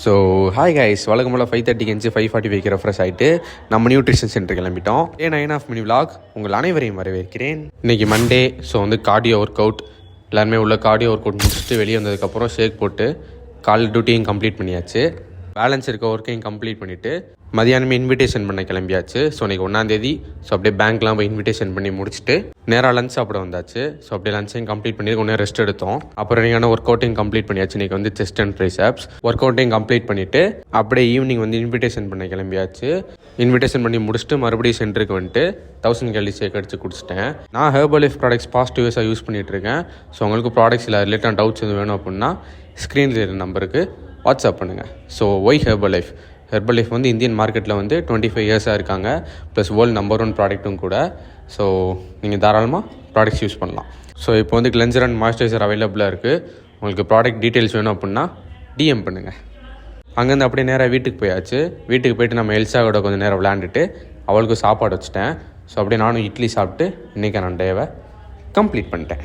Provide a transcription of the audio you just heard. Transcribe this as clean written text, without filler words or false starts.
So hi guys, வழக்கம் போல் 5:30 எஞ்சி 5:45 refresh ஆகிட்டு நம்ம நியூட்ரிஷன் சென்டர் கிளம்பிட்டோம். 9.5 மினி விலாக் உங்கள் அனைவரையும் வரவேற்கிறேன். இன்றைக்கி Monday. So cardio work out எல்லாருமே உள்ள கார்டியோ ஒர்க் அவுட் முடிச்சுட்டு வெளியே வந்ததுக்கப்புறம் ஷேக் போட்டு கால் டியூட்டியும் கம்ப்ளீட் பண்ணியாச்சு. பேலன்ஸ் இருக்க ஒர்க்கையும் கம்ப்ளீட் பண்ணிவிட்டு மதியானமே இன்விடேஷன் பண்ண கிளம்பியாச்சு. ஸோ இன்றைக்கி 1ஆம் தேதி. ஸோ அப்படியே பேங்க்லாம் போய் இன்விடேஷன் பண்ணி முடிச்சுட்டு நேராக லஞ்ச் சாப்பிட வந்தாச்சு. ஸோ அப்படியே லஞ்சையும் கம்ப்ளீட் பண்ணி கொஞ்சம் ரெஸ்ட் எடுத்தோம். அப்புறம் நீங்கள் ஒர்க் அவுட்டையும் கம்ப்ளீட் பண்ணியாச்சு. இன்றைக்கி செஸ்ட் அண்ட் ட்ரைசெப்ஸ் ஒர்க் அவுட்டையும் கம்ப்ளீட் பண்ணிவிட்டு அப்படியே ஈவினிங் இன்விடேஷன் பண்ண கிளம்பியாச்சு. இன்விடேஷன் பண்ணி முடிச்சுட்டு மறுபடியும் சென்டருக்கு வந்துட்டு 1000 கேலரி ஷேக் அடித்து குடிச்சிட்டேன். நான் ஹெர்பல் லைஃப் ப்ராடக்ட்ஸ் பாஸ்ட் யூஸாக யூஸ் பண்ணிகிட்ருக்கேன். ஸோ உங்களுக்கு ப்ராடக்ட்ஸ் இல்லை ரிலேட்டட் டவுட்ஸ் எதுவும் வேணும் அப்படின்னா ஸ்க்ரீனில் இருக்கிற நம்பருக்கு வாட்ஸ்அப் பண்ணுங்கள். So why Herbalife Indian மார்க்கெட்டில் 25 இயர்ஸாக இருக்காங்க. ப்ளஸ் வேர்ல்டு நம்பர் 1 ப்ராடக்ட்டும் கூட. ஸோ நீங்கள் தாராளமாக ப்ராடக்ட்ஸ் யூஸ் பண்ணலாம். ஸோ இப்போ கிளென்சர் அண்ட் மாய்ஸ்சரைசர் அவைலபிளாக இருக்குது. உங்களுக்கு ப்ராடக்ட் டீட்டெயில்ஸ் வேணும் அப்படின்னா டிஎம் பண்ணுங்கள். அங்கேருந்து அப்படியே நேராக வீட்டுக்கு போயாச்சு. வீட்டுக்கு போய்ட்டு நம்ம எல்சாவோட கொஞ்சம் நேரம் விளையாண்டுட்டு அவளுக்கு சாப்பாடு வச்சுட்டேன். ஸோ அப்படியே நானும் இட்லி சாப்பிட்டு இன்றைக்கி நான் டேவை கம்ப்ளீட் பண்ணிட்டேன்.